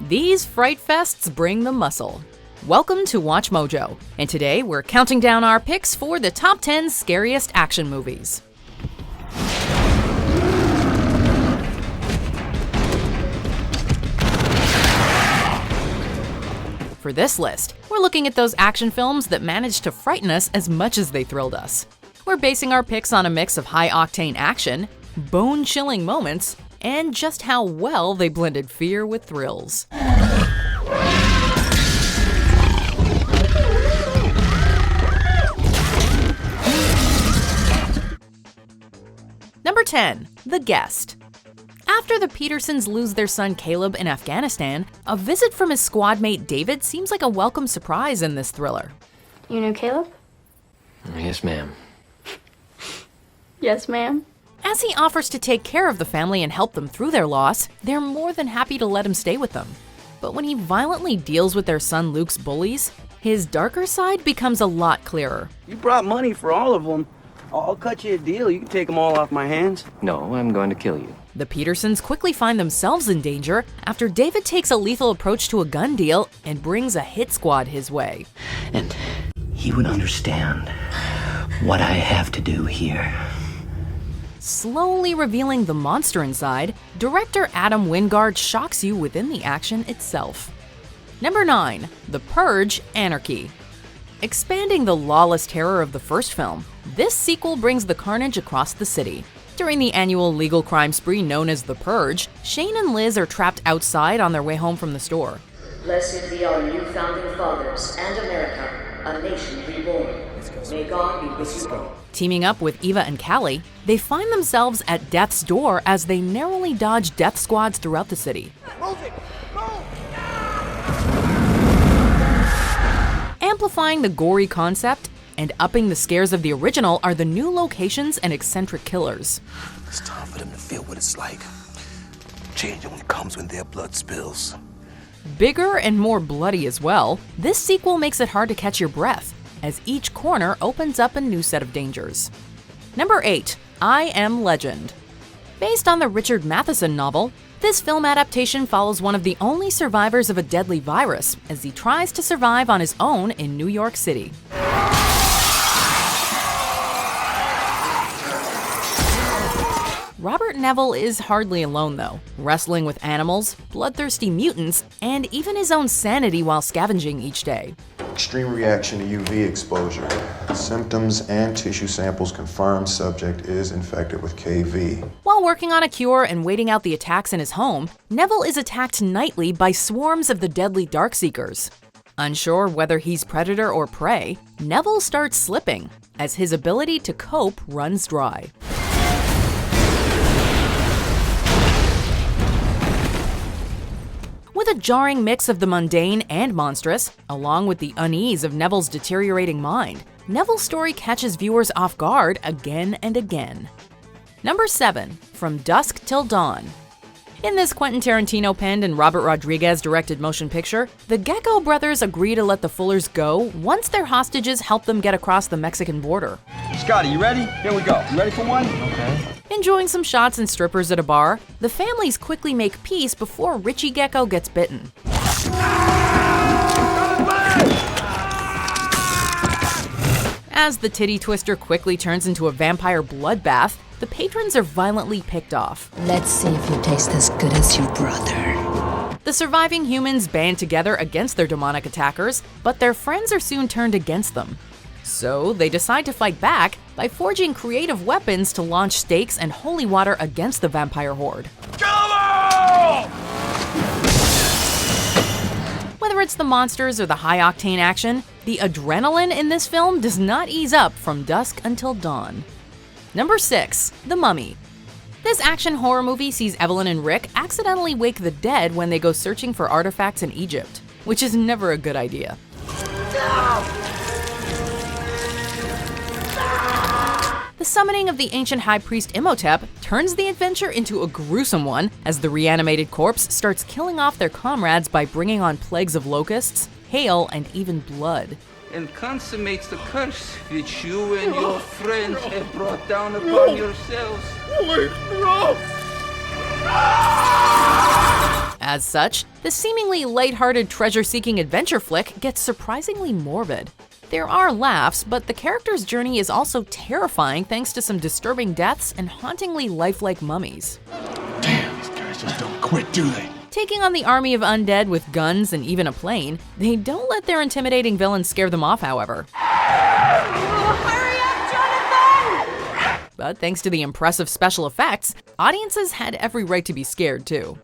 These fright fests bring the muscle. Welcome to Watch Mojo, and today we're counting down our picks for the top 10 scariest action movies. For this list, we're looking at those action films that managed to frighten us as much as they thrilled us. We're basing our picks on a mix of high-octane action, bone-chilling moments, and just how well they blended fear with thrills. Number 10. The Guest. After the Petersons lose their son Caleb in Afghanistan, a visit from his squad mate David seems like a welcome surprise in this thriller. You know Caleb? Yes, ma'am. Yes, ma'am. As he offers to take care of the family and help them through their loss, they're more than happy to let him stay with them. But when he violently deals with their son Luke's bullies, his darker side becomes a lot clearer. You brought money for all of them. I'll cut you a deal. You can take them all off my hands. No, I'm going to kill you. The Petersons quickly find themselves in danger after David takes a lethal approach to a gun deal and brings a hit squad his way. And he would understand what I have to do here. Slowly revealing the monster inside, director Adam Wingard shocks you within the action itself. Number 9. The Purge Anarchy. Expanding the lawless terror of the first film, this sequel brings the carnage across the city. During the annual legal crime spree known as The Purge, Shane and Liz are trapped outside on their way home from the store. Blessed be our new founding fathers and America, a nation reborn. May God be with you all. Teaming up with Eva and Callie, they find themselves at death's door as they narrowly dodge death squads throughout the city. Move it! Move! Amplifying the gory concept and upping the scares of the original are the new locations and eccentric killers. It's time for them to feel what it's like. Change only comes when their blood spills. Bigger and more bloody as well, this sequel makes it hard to catch your breath, as each corner opens up a new set of dangers. Number 8. I Am Legend. Based on the Richard Matheson novel, this film adaptation follows one of the only survivors of a deadly virus as he tries to survive on his own in New York City. Robert Neville is hardly alone though, wrestling with animals, bloodthirsty mutants, and even his own sanity while scavenging each day. Extreme reaction to UV exposure. Symptoms and tissue samples confirm subject is infected with KV. While working on a cure and waiting out the attacks in his home, Neville is attacked nightly by swarms of the deadly Darkseekers. Unsure whether he's predator or prey, Neville starts slipping, as his ability to cope runs dry. With a jarring mix of the mundane and monstrous, along with the unease of Neville's deteriorating mind, Neville's story catches viewers off guard again and again. Number 7. From Dusk Till Dawn. In this Quentin Tarantino penned and Robert Rodriguez directed motion picture, the Gecko brothers agree to let the Fullers go once their hostages help them get across the Mexican border. Scotty, you ready? Here we go. You ready for one? Okay. Enjoying some shots and strippers at a bar, the families quickly make peace before Richie Gecko gets bitten. As the titty twister quickly turns into a vampire bloodbath, the patrons are violently picked off. Let's see if you taste as good as your brother. The surviving humans band together against their demonic attackers, but their friends are soon turned against them. So they decide to fight back by forging creative weapons to launch stakes and holy water against the vampire horde. Whether it's the monsters or the high-octane action, the adrenaline in this film does not ease up from dusk until dawn. Number 6. The Mummy. This action horror movie sees Evelyn and Rick accidentally wake the dead when they go searching for artifacts in Egypt, which is never a good idea. The summoning of the ancient high priest Imhotep turns the adventure into a gruesome one as the reanimated corpse starts killing off their comrades by bringing on plagues of locusts, hail, and even blood. And consummates the curse which you and your friends have brought down upon yourselves. As As such, the seemingly lighthearted treasure-seeking adventure flick gets surprisingly morbid. There are laughs, but the character's journey is also terrifying thanks to some disturbing deaths and hauntingly lifelike mummies. Damn, these guys just don't quit, do they? Taking on the army of undead with guns and even a plane, they don't let their intimidating villains scare them off, however. Hurry up, Jonathan! But thanks to the impressive special effects, audiences had every right to be scared too.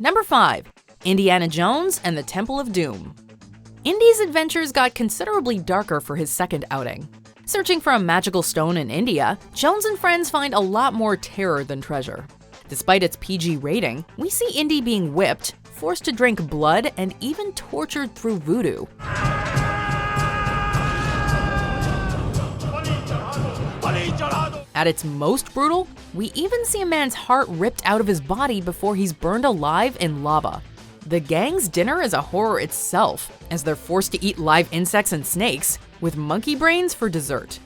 Number 5. Indiana Jones and the Temple of Doom. Indy's adventures got considerably darker for his second outing. Searching for a magical stone in India, Jones and friends find a lot more terror than treasure. Despite its PG rating, we see Indy being whipped, forced to drink blood, and even tortured through voodoo. At its most brutal, we even see a man's heart ripped out of his body before he's burned alive in lava. The gang's dinner is a horror itself, as they're forced to eat live insects and snakes, with monkey brains for dessert.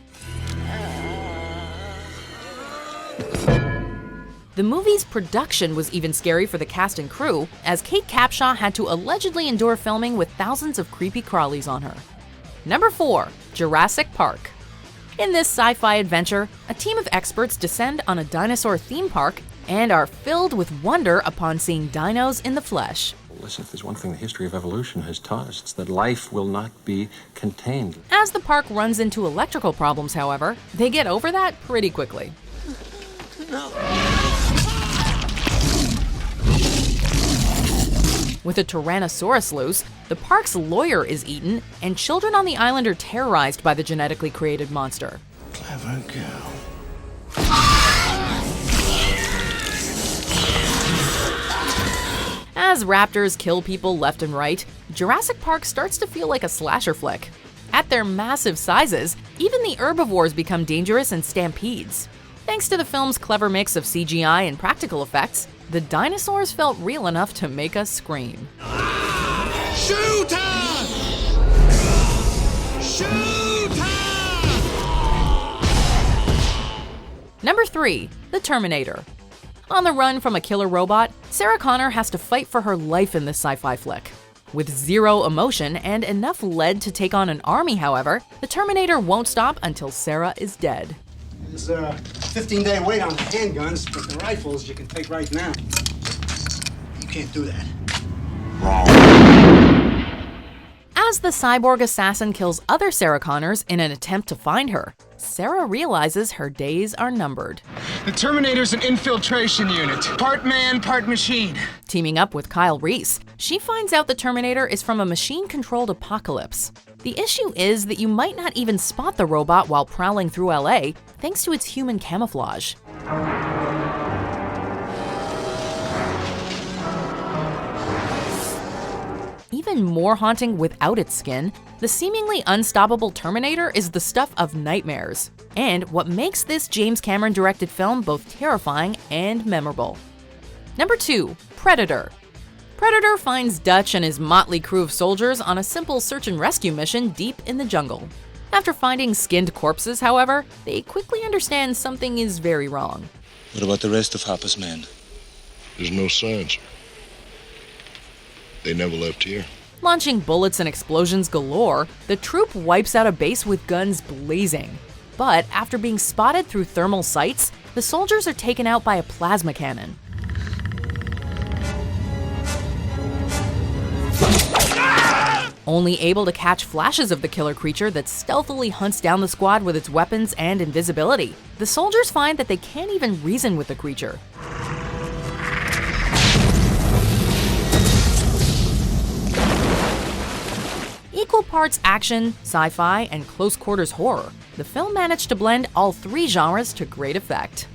The movie's production was even scary for the cast and crew, as Kate Capshaw had to allegedly endure filming with thousands of creepy crawlies on her. Number 4. Jurassic Park. In this sci-fi adventure, a team of experts descend on a dinosaur theme park and are filled with wonder upon seeing dinos in the flesh. Listen, if there's one thing the history of evolution has taught us, it's that life will not be contained. As the park runs into electrical problems, however, they get over that pretty quickly. With a Tyrannosaurus loose, the park's lawyer is eaten, and children on the island are terrorized by the genetically created monster. Clever girl. As raptors kill people left and right, Jurassic Park starts to feel like a slasher flick. At their massive sizes, even the herbivores become dangerous and stampedes. Thanks to the film's clever mix of CGI and practical effects, the dinosaurs felt real enough to make us scream. Shoot her! Shoot her! Number 3. The Terminator. On the run from a killer robot, Sarah Connor has to fight for her life in this sci-fi flick. With zero emotion and enough lead to take on an army, however, the Terminator won't stop until Sarah is dead. There's a 15-day wait on the handguns, but the rifles you can take right now. You can't do that. As the cyborg assassin kills other Sarah Connors in an attempt to find her, Sarah realizes her days are numbered. The Terminator's an infiltration unit. Part man, part machine. Teaming up with Kyle Reese, she finds out the Terminator is from a machine-controlled apocalypse. The issue is that you might not even spot the robot while prowling through LA, thanks to its human camouflage. Even more haunting without its skin, the seemingly unstoppable Terminator is the stuff of nightmares, and what makes this James Cameron-directed film both terrifying and memorable. Number 2. Predator. Predator finds Dutch and his motley crew of soldiers on a simple search and rescue mission deep in the jungle. After finding skinned corpses, however, they quickly understand something is very wrong. What about the rest of Hopper's men? There's no signs. They never left here. Launching bullets and explosions galore, the troop wipes out a base with guns blazing. But after being spotted through thermal sights, the soldiers are taken out by a plasma cannon. Only able to catch flashes of the killer creature that stealthily hunts down the squad with its weapons and invisibility, the soldiers find that they can't even reason with the creature. Equal parts action, sci-fi, and close-quarters horror, the film managed to blend all three genres to great effect.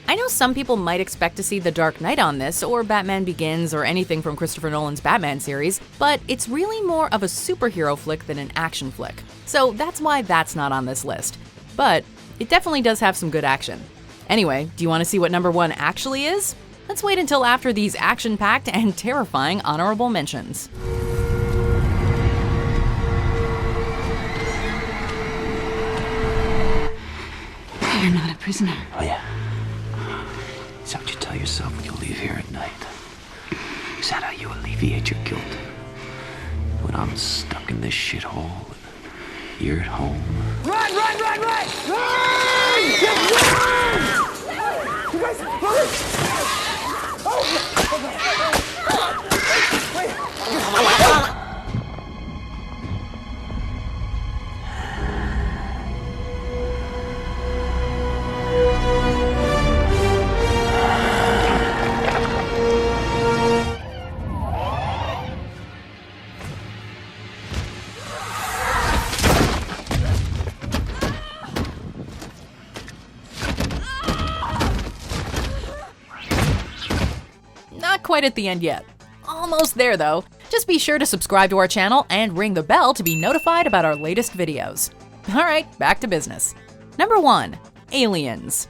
I know some people might expect to see The Dark Knight on this, or Batman Begins, or anything from Christopher Nolan's Batman series, but it's really more of a superhero flick than an action flick. So that's why that's not on this list. But it definitely does have some good action. Anyway, do you want to see what number 1 actually is? Let's wait until after these action-packed and terrifying honorable mentions. You're not a prisoner. Oh, yeah. Is that what you tell yourself when you leave here at night? that how you alleviate your guilt? When I'm stuck in this shithole, you're at home. Run, run, run, run! Run! You guys, run! Not quite at the end yet. Almost there though. Just be sure to subscribe to our channel and ring the bell to be notified about our latest videos. Alright, back to business. Number 1. Aliens.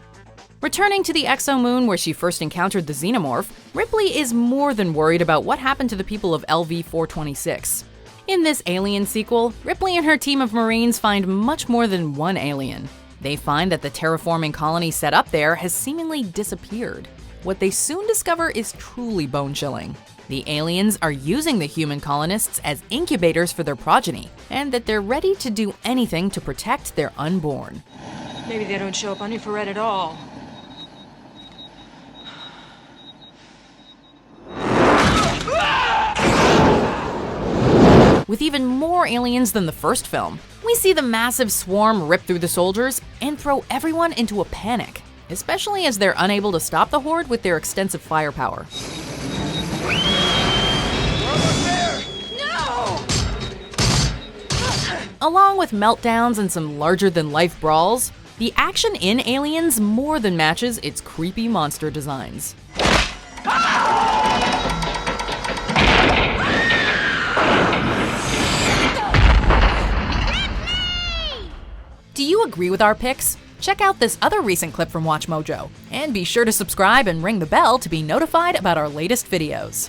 Returning to the exomoon where she first encountered the xenomorph, Ripley is more than worried about what happened to the people of LV-426. In this Alien sequel, Ripley and her team of Marines find much more than one alien. They find that the terraforming colony set up there has seemingly disappeared. What they soon discover is truly bone-chilling. The aliens are using the human colonists as incubators for their progeny, and that they're ready to do anything to protect their unborn. Maybe they don't show up on infrared at all. With even more aliens than the first film, we see the massive swarm rip through the soldiers and throw everyone into a panic, especially as they're unable to stop the horde with their extensive firepower. No! Along with meltdowns and some larger-than-life brawls, the action in Aliens more than matches its creepy monster designs. Do you agree with our picks? Check out this other recent clip from WatchMojo, and be sure to subscribe and ring the bell to be notified about our latest videos.